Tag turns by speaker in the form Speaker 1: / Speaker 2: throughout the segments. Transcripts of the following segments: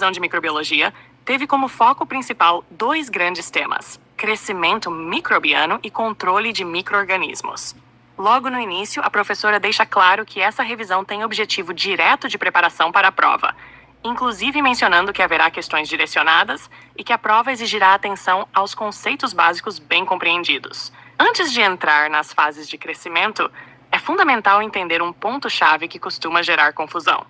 Speaker 1: revisão de microbiologia teve como foco principal dois grandes temas: crescimento microbiano e controle de micro-organismos. Logo no início, a professora deixa claro que essa revisão tem objetivo direto de preparação para a prova, inclusive mencionando que haverá questões direcionadas e que a prova exigirá atenção aos conceitos básicos bem compreendidos. Antes de entrar nas fases de crescimento, é fundamental entender um ponto-chave que costuma gerar confusão.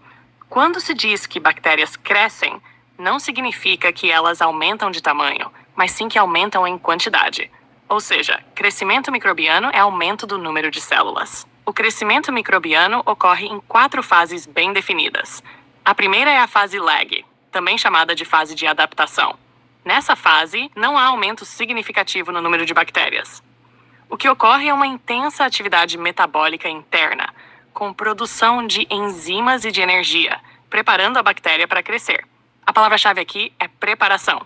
Speaker 1: Quando se diz que bactérias crescem, não significa que elas aumentam de tamanho, mas sim que aumentam em quantidade. Ou seja, crescimento microbiano é aumento do número de células. O crescimento microbiano ocorre em 4 fases bem definidas. A primeira é a fase lag, também chamada de fase de adaptação. Nessa fase, não há aumento significativo no número de bactérias. O que ocorre é uma intensa atividade metabólica interna, com produção de enzimas e de energia, preparando a bactéria para crescer. A palavra-chave aqui é preparação.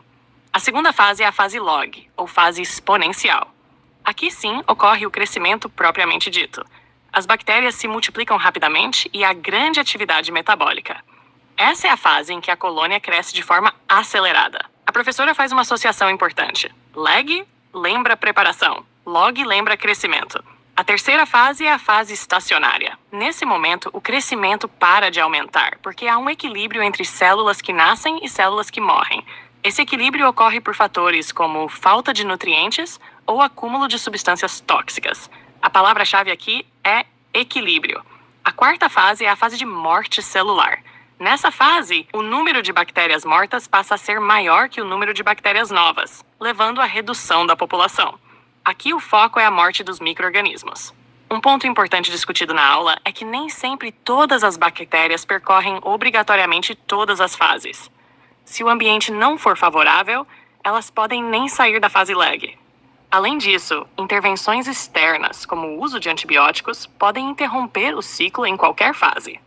Speaker 1: A segunda fase é a fase log, ou fase exponencial. Aqui sim ocorre o crescimento propriamente dito. As bactérias se multiplicam rapidamente e há grande atividade metabólica. Essa é a fase em que a colônia cresce de forma acelerada. A professora faz uma associação importante. Lag lembra preparação, log lembra crescimento. A terceira fase é a fase estacionária. Nesse momento, o crescimento para de aumentar, porque há um equilíbrio entre células que nascem e células que morrem. Esse equilíbrio ocorre por fatores como falta de nutrientes ou acúmulo de substâncias tóxicas. A palavra-chave aqui é equilíbrio. A quarta fase é a fase de morte celular. Nessa fase, o número de bactérias mortas passa a ser maior que o número de bactérias novas, levando à redução da população. Aqui o foco é a morte dos micro-organismos. Um ponto importante discutido na aula é que nem sempre todas as bactérias percorrem obrigatoriamente todas as fases. Se o ambiente não for favorável, elas podem nem sair da fase lag. Além disso, intervenções externas, como o uso de antibióticos, podem interromper o ciclo em qualquer fase.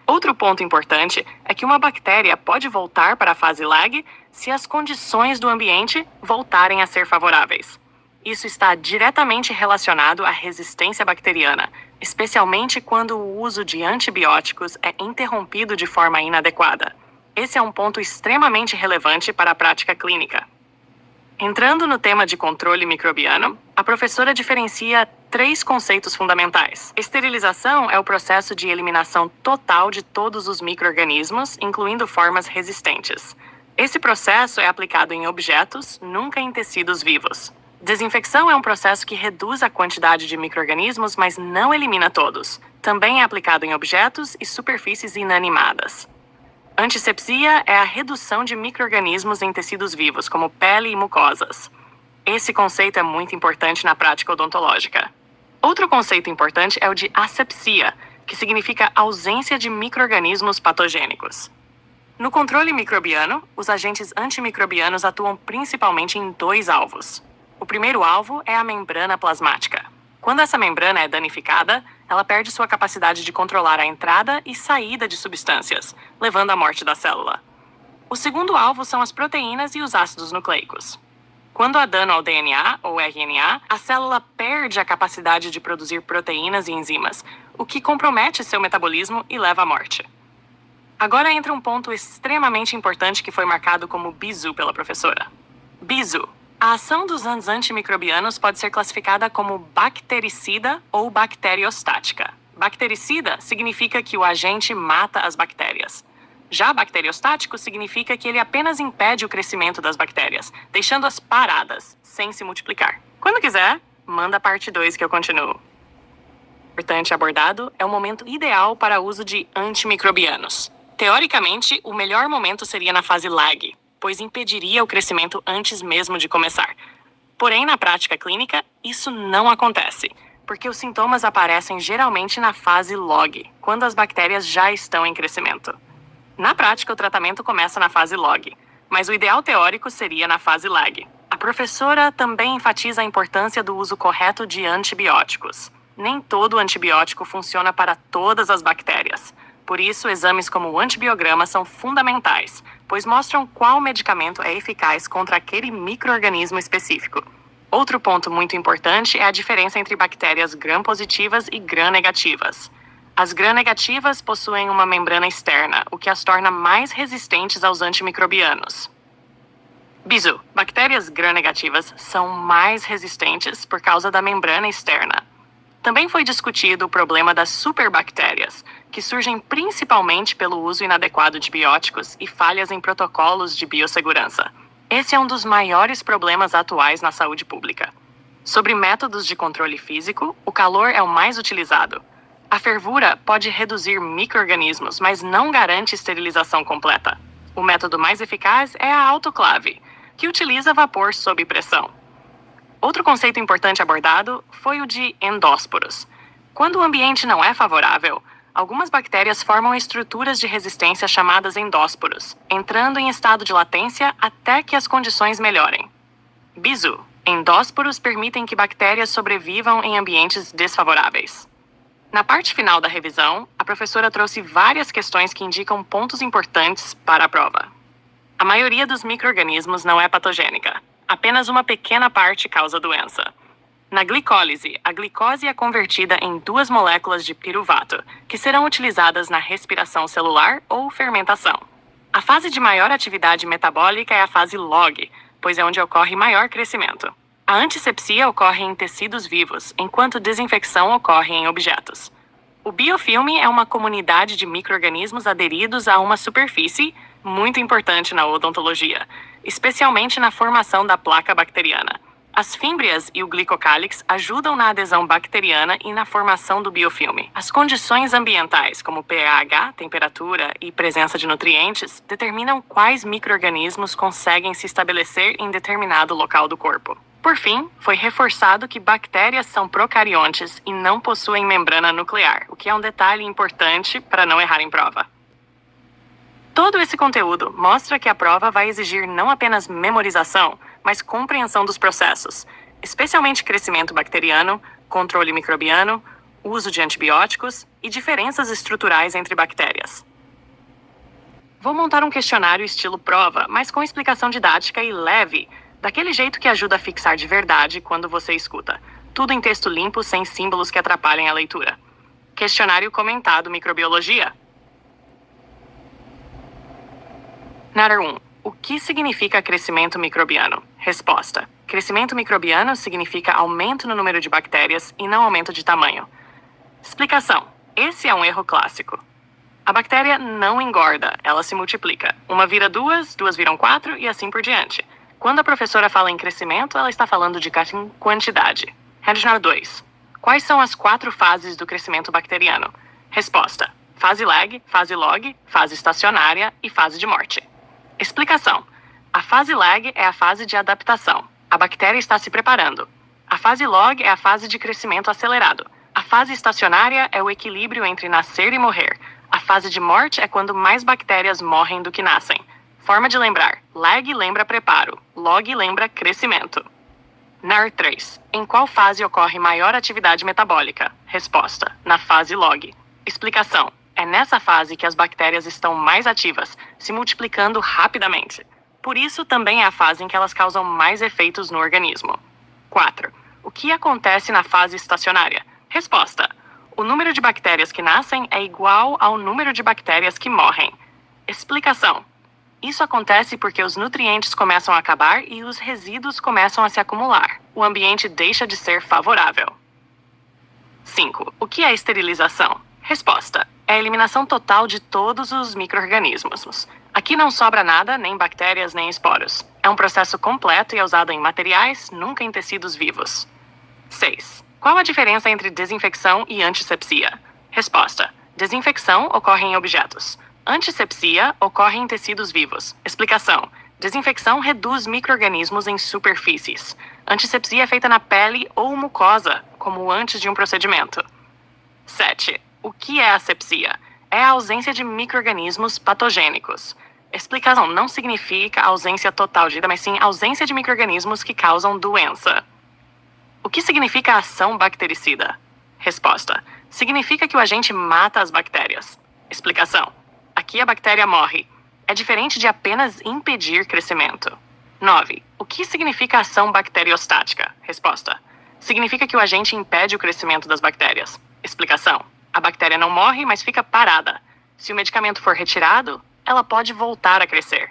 Speaker 1: Outro ponto importante é que uma bactéria pode voltar para a fase lag se as condições do ambiente voltarem a ser favoráveis. Isso está diretamente relacionado à resistência bacteriana, especialmente quando o uso de antibióticos é interrompido de forma inadequada. Esse é um ponto extremamente relevante para a prática clínica. Entrando no tema de controle microbiano, a professora diferencia 3 conceitos fundamentais. Esterilização é o processo de eliminação total de todos os micro-organismos, incluindo formas resistentes. Esse processo é aplicado em objetos, nunca em tecidos vivos. Desinfecção é um processo que reduz a quantidade de micro-organismos, mas não elimina todos. Também é aplicado em objetos e superfícies inanimadas. Antisepsia é a redução de micro-organismos em tecidos vivos, como pele e mucosas. Esse conceito é muito importante na prática odontológica. Outro conceito importante é o de asepsia, que significa ausência de micro-organismos patogênicos. No controle microbiano, os agentes antimicrobianos atuam principalmente em 2 alvos. O primeiro alvo é a membrana plasmática. Quando essa membrana é danificada, ela perde sua capacidade de controlar a entrada e saída de substâncias, levando à morte da célula. O segundo alvo são as proteínas e os ácidos nucleicos. Quando há dano ao DNA ou RNA, a célula perde a capacidade de produzir proteínas e enzimas, o que compromete seu metabolismo e leva à morte. Agora entra um ponto extremamente importante que foi marcado como BISU pela professora. BISU. A ação dos antimicrobianos pode ser classificada como bactericida ou bacteriostática. Bactericida significa que o agente mata as bactérias. Já bacteriostático significa que ele apenas impede o crescimento das bactérias, deixando-as paradas, sem se multiplicar. Quando quiser, manda a parte 2 que eu continuo. Importante abordado é o momento ideal para o uso de antimicrobianos. Teoricamente, o melhor momento seria na fase lag, pois impediria o crescimento antes mesmo de começar. Porém, na prática clínica, isso não acontece, porque os sintomas aparecem geralmente na fase log, quando as bactérias já estão em crescimento. Na prática, o tratamento começa na fase log, mas o ideal teórico seria na fase lag. A professora também enfatiza a importância do uso correto de antibióticos. Nem todo antibiótico funciona para todas as bactérias. Por isso, exames como o antibiograma são fundamentais, pois mostram qual medicamento é eficaz contra aquele micro-organismo específico. Outro ponto muito importante é a diferença entre bactérias gram-positivas e gram-negativas. As gram-negativas possuem uma membrana externa, o que as torna mais resistentes aos antimicrobianos. Bisu, bactérias gram-negativas são mais resistentes por causa da membrana externa. Também foi discutido o problema das superbactérias, que surgem principalmente pelo uso inadequado de bióticos e falhas em protocolos de biossegurança. Esse é um dos maiores problemas atuais na saúde pública. Sobre métodos de controle físico, o calor é o mais utilizado. A fervura pode reduzir micro-organismos, mas não garante esterilização completa. O método mais eficaz é a autoclave, que utiliza vapor sob pressão. Outro conceito importante abordado foi o de endósporos. Quando o ambiente não é favorável, algumas bactérias formam estruturas de resistência chamadas endósporos, entrando em estado de latência até que as condições melhorem. Bisu, endósporos permitem que bactérias sobrevivam em ambientes desfavoráveis. Na parte final da revisão, a professora trouxe várias questões que indicam pontos importantes para a prova. A maioria dos micro-organismos não é patogênica. Apenas uma pequena parte causa doença. Na glicólise, a glicose é convertida em 2 moléculas de piruvato, que serão utilizadas na respiração celular ou fermentação. A fase de maior atividade metabólica é a fase log, pois é onde ocorre maior crescimento. A antisepsia ocorre em tecidos vivos, enquanto desinfecção ocorre em objetos. O biofilme é uma comunidade de micro-organismos aderidos a uma superfície, muito importante na odontologia, especialmente na formação da placa bacteriana. As fímbrias e o glicocálix ajudam na adesão bacteriana e na formação do biofilme. As condições ambientais, como pH, temperatura e presença de nutrientes, determinam quais micro-organismos conseguem se estabelecer em determinado local do corpo. Por fim, foi reforçado que bactérias são procariontes e não possuem membrana nuclear, o que é um detalhe importante para não errar em prova. Todo esse conteúdo mostra que a prova vai exigir não apenas memorização, mas compreensão dos processos, especialmente crescimento bacteriano, controle microbiano, uso de antibióticos e diferenças estruturais entre bactérias. Vou montar um questionário estilo prova, mas com explicação didática e leve, daquele jeito que ajuda a fixar de verdade quando você escuta. Tudo em texto limpo, sem símbolos que atrapalhem a leitura. Questionário comentado Microbiologia. Natter 1. O que significa crescimento microbiano? Resposta. Crescimento microbiano significa aumento no número de bactérias e não aumento de tamanho. Explicação. Esse é um erro clássico. A bactéria não engorda, ela se multiplica. Uma vira 2, 2 viram 4 e assim por diante. Quando a professora fala em crescimento, ela está falando de quantidade. Regional 2. Quais são as 4 fases do crescimento bacteriano? Resposta. Fase lag, fase log, fase estacionária e fase de morte. Explicação. A fase lag é a fase de adaptação. A bactéria está se preparando. A fase log é a fase de crescimento acelerado. A fase estacionária é o equilíbrio entre nascer e morrer. A fase de morte é quando mais bactérias morrem do que nascem. Forma de lembrar. Lag lembra preparo. Log lembra crescimento. NAR 3. Em qual fase ocorre maior atividade metabólica? Resposta. Na fase log. Explicação. É nessa fase que as bactérias estão mais ativas, se multiplicando rapidamente. Por isso, também é a fase em que elas causam mais efeitos no organismo. 4. O que acontece na fase estacionária? Resposta. O número de bactérias que nascem é igual ao número de bactérias que morrem. Explicação. Isso acontece porque os nutrientes começam a acabar e os resíduos começam a se acumular. O ambiente deixa de ser favorável. 5. O que é esterilização? Resposta. É a eliminação total de todos os micro-organismos. Aqui não sobra nada, nem bactérias, nem esporos. É um processo completo e é usado em materiais, nunca em tecidos vivos. 6. Qual a diferença entre desinfecção e antisepsia? Resposta. Desinfecção ocorre em objetos. Antisepsia ocorre em tecidos vivos. Explicação. Desinfecção reduz micro-organismos em superfícies. Antisepsia é feita na pele ou mucosa, como antes de um procedimento. 7. O que é asepsia? É a ausência de micro-organismos patogênicos. Explicação. Não significa ausência total de vida, mas sim ausência de micro-organismos que causam doença. O que significa ação bactericida? Resposta. Significa que o agente mata as bactérias. Explicação. Aqui a bactéria morre. É diferente de apenas impedir crescimento. 9. O que significa ação bacteriostática? Resposta. Significa que o agente impede o crescimento das bactérias. Explicação. A bactéria não morre, mas fica parada. Se o medicamento for retirado, ela pode voltar a crescer.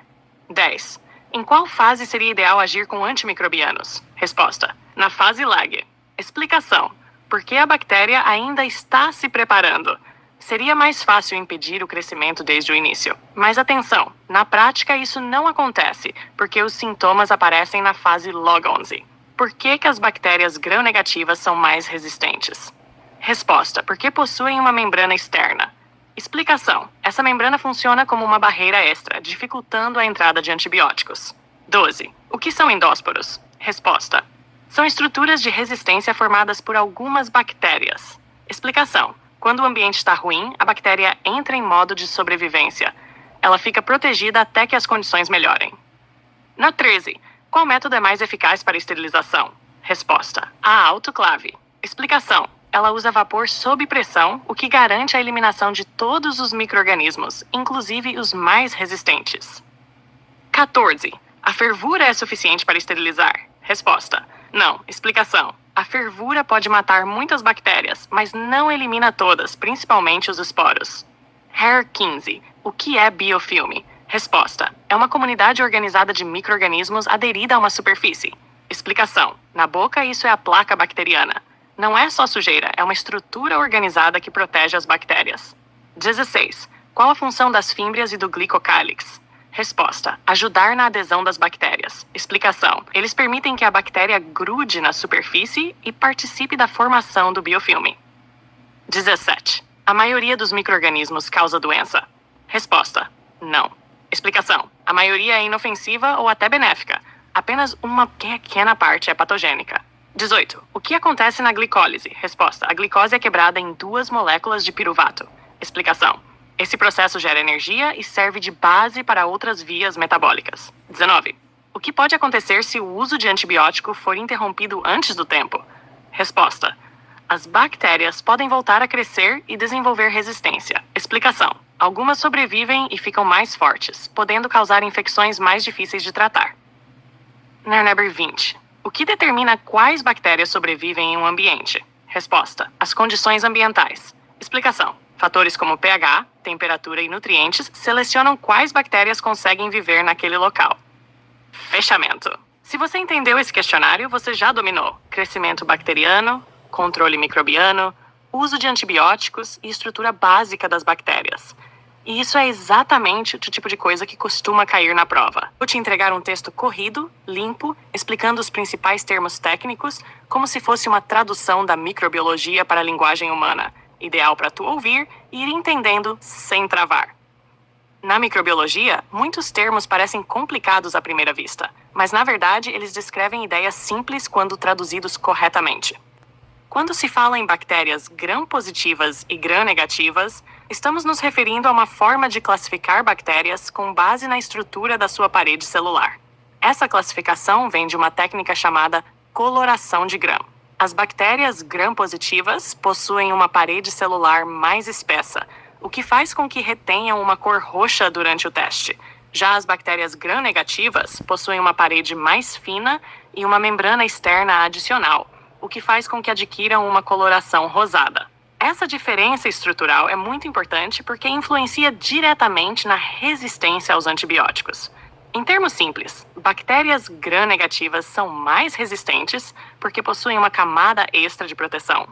Speaker 1: 10. Em qual fase seria ideal agir com antimicrobianos? Resposta: na fase lag. Explicação: porque a bactéria ainda está se preparando. Seria mais fácil impedir o crescimento desde o início. Mas atenção, na prática isso não acontece, porque os sintomas aparecem na fase log 11. Por que as bactérias gram-negativas são mais resistentes? Resposta: porque possuem uma membrana externa. Explicação: essa membrana funciona como uma barreira extra, dificultando a entrada de antibióticos. 12. O que são endósporos? Resposta: são estruturas de resistência formadas por algumas bactérias. Explicação: quando o ambiente está ruim, a bactéria entra em modo de sobrevivência. Ela fica protegida até que as condições melhorem. Na 13. Qual método é mais eficaz para esterilização? Resposta: a autoclave. Explicação: ela usa vapor sob pressão, o que garante a eliminação de todos os micro-organismos, inclusive os mais resistentes. 14. A fervura é suficiente para esterilizar? Resposta: não. Explicação: a fervura pode matar muitas bactérias, mas não elimina todas, principalmente os esporos. HAIR 15. O que é biofilme? Resposta: é uma comunidade organizada de micro-organismos aderida a uma superfície. Explicação: na boca isso é a placa bacteriana. Não é só sujeira, é uma estrutura organizada que protege as bactérias. 16. Qual a função das fímbrias e do glicocálix? Resposta: ajudar na adesão das bactérias. Explicação: eles permitem que a bactéria grude na superfície e participe da formação do biofilme. 17. A maioria dos micro-organismos causa doença? Resposta: não. Explicação: a maioria é inofensiva ou até benéfica. Apenas uma pequena parte é patogênica. 18. O que acontece na glicólise? Resposta: a glicose é quebrada em 2 moléculas de piruvato. Explicação: esse processo gera energia e serve de base para outras vias metabólicas. 19. O que pode acontecer se o uso de antibiótico for interrompido antes do tempo? Resposta: as bactérias podem voltar a crescer e desenvolver resistência. Explicação: algumas sobrevivem e ficam mais fortes, podendo causar infecções mais difíceis de tratar. Number 20. O que determina quais bactérias sobrevivem em um ambiente? Resposta: as condições ambientais. Explicação: fatores como pH, temperatura e nutrientes selecionam quais bactérias conseguem viver naquele local. Fechamento. Se você entendeu esse questionário, você já dominou crescimento bacteriano, controle microbiano, uso de antibióticos e estrutura básica das bactérias. E isso é exatamente o tipo de coisa que costuma cair na prova. Vou te entregar um texto corrido, limpo, explicando os principais termos técnicos, como se fosse uma tradução da microbiologia para a linguagem humana, ideal para tu ouvir e ir entendendo sem travar. Na microbiologia, muitos termos parecem complicados à primeira vista, mas na verdade eles descrevem ideias simples quando traduzidos corretamente. Quando se fala em bactérias gram-positivas e gram-negativas, estamos nos referindo a uma forma de classificar bactérias com base na estrutura da sua parede celular. Essa classificação vem de uma técnica chamada coloração de Gram. As bactérias gram-positivas possuem uma parede celular mais espessa, o que faz com que retenham uma cor roxa durante o teste. Já as bactérias gram-negativas possuem uma parede mais fina e uma membrana externa adicional, o que faz com que adquiram uma coloração rosada. Essa diferença estrutural é muito importante porque influencia diretamente na resistência aos antibióticos. Em termos simples, bactérias gram-negativas são mais resistentes porque possuem uma camada extra de proteção.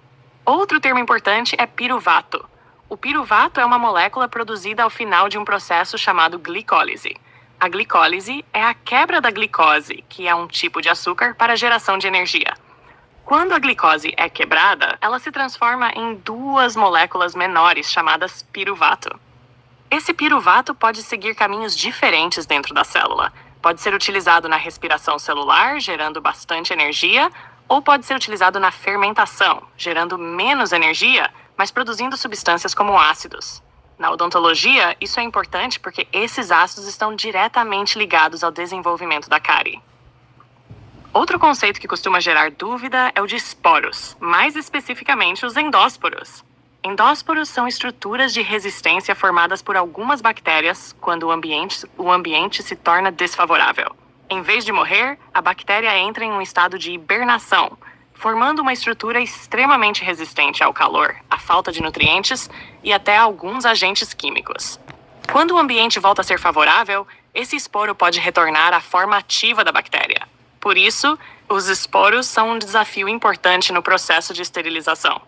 Speaker 1: Outro termo importante é piruvato. O piruvato é uma molécula produzida ao final de um processo chamado glicólise. A glicólise é a quebra da glicose, que é um tipo de açúcar, para a geração de energia. Quando a glicose é quebrada, ela se transforma em 2 moléculas menores chamadas piruvato. Esse piruvato pode seguir caminhos diferentes dentro da célula. Pode ser utilizado na respiração celular, gerando bastante energia, ou pode ser utilizado na fermentação, gerando menos energia, mas produzindo substâncias como ácidos. Na odontologia, isso é importante porque esses ácidos estão diretamente ligados ao desenvolvimento da cárie. Outro conceito que costuma gerar dúvida é o de esporos, mais especificamente os endósporos. Endósporos são estruturas de resistência formadas por algumas bactérias quando o ambiente se torna desfavorável. Em vez de morrer, a bactéria entra em um estado de hibernação, formando uma estrutura extremamente resistente ao calor, à falta de nutrientes e até a alguns agentes químicos. Quando o ambiente volta a ser favorável, esse esporo pode retornar à forma ativa da bactéria. Por isso, os esporos são um desafio importante no processo de esterilização.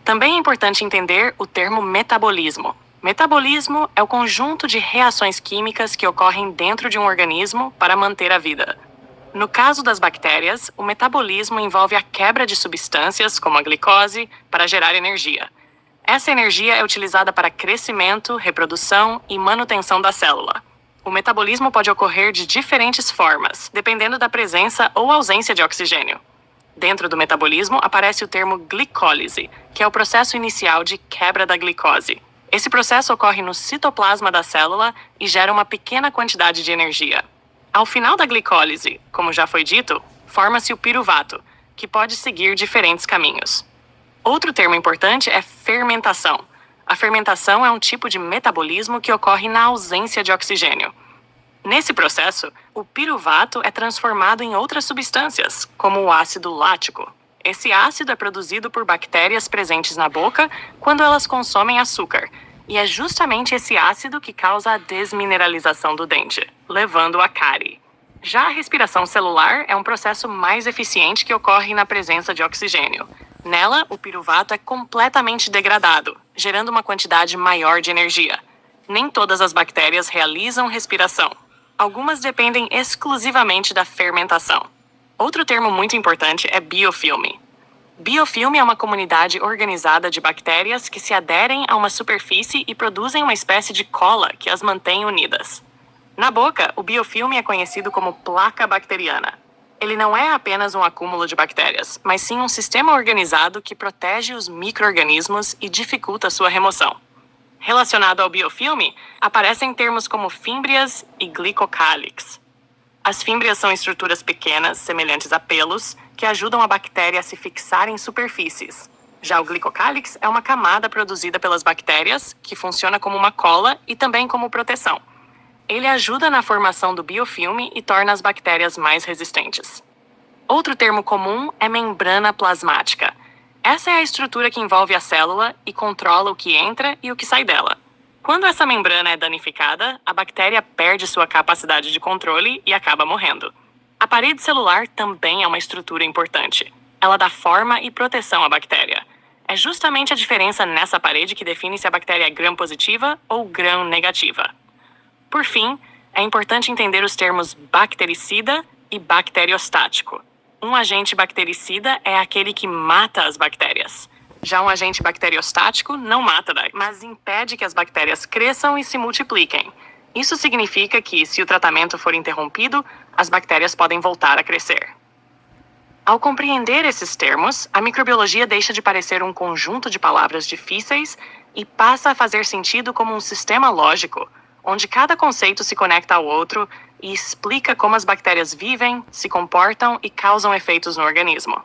Speaker 1: Também é importante entender o termo metabolismo. Metabolismo é o conjunto de reações químicas que ocorrem dentro de um organismo para manter a vida. No caso das bactérias, o metabolismo envolve a quebra de substâncias, como a glicose, para gerar energia. Essa energia é utilizada para crescimento, reprodução e manutenção da célula. O metabolismo pode ocorrer de diferentes formas, dependendo da presença ou ausência de oxigênio. Dentro do metabolismo aparece o termo glicólise, que é o processo inicial de quebra da glicose. Esse processo ocorre no citoplasma da célula e gera uma pequena quantidade de energia. Ao final da glicólise, como já foi dito, forma-se o piruvato, que pode seguir diferentes caminhos. Outro termo importante é fermentação. A fermentação é um tipo de metabolismo que ocorre na ausência de oxigênio. Nesse processo, o piruvato é transformado em outras substâncias, como o ácido lático. Esse ácido é produzido por bactérias presentes na boca quando elas consomem açúcar, e é justamente esse ácido que causa a desmineralização do dente, levando à cárie. Já a respiração celular é um processo mais eficiente que ocorre na presença de oxigênio. Nela, o piruvato é completamente degradado, gerando uma quantidade maior de energia. Nem todas as bactérias realizam respiração. Algumas dependem exclusivamente da fermentação. Outro termo muito importante é biofilme. Biofilme é uma comunidade organizada de bactérias que se aderem a uma superfície e produzem uma espécie de cola que as mantém unidas. Na boca, o biofilme é conhecido como placa bacteriana. Ele não é apenas um acúmulo de bactérias, mas sim um sistema organizado que protege os micro-organismos e dificulta sua remoção. Relacionado ao biofilme, aparecem termos como fímbrias e glicocálix. As fímbrias são estruturas pequenas, semelhantes a pelos, que ajudam a bactéria a se fixar em superfícies. Já o glicocálix é uma camada produzida pelas bactérias, que funciona como uma cola e também como proteção. Ele ajuda na formação do biofilme e torna as bactérias mais resistentes. Outro termo comum é membrana plasmática. Essa é a estrutura que envolve a célula e controla o que entra e o que sai dela. Quando essa membrana é danificada, a bactéria perde sua capacidade de controle e acaba morrendo. A parede celular também é uma estrutura importante. Ela dá forma e proteção à bactéria. É justamente a diferença nessa parede que define se a bactéria é gram-positiva ou gram-negativa. Por fim, é importante entender os termos bactericida e bacteriostático. Um agente bactericida é aquele que mata as bactérias. Já um agente bacteriostático não mata, mas impede que as bactérias cresçam e se multipliquem. Isso significa que, se o tratamento for interrompido, as bactérias podem voltar a crescer. Ao compreender esses termos, a microbiologia deixa de parecer um conjunto de palavras difíceis e passa a fazer sentido como um sistema lógico, onde cada conceito se conecta ao outro e explica como as bactérias vivem, se comportam e causam efeitos no organismo.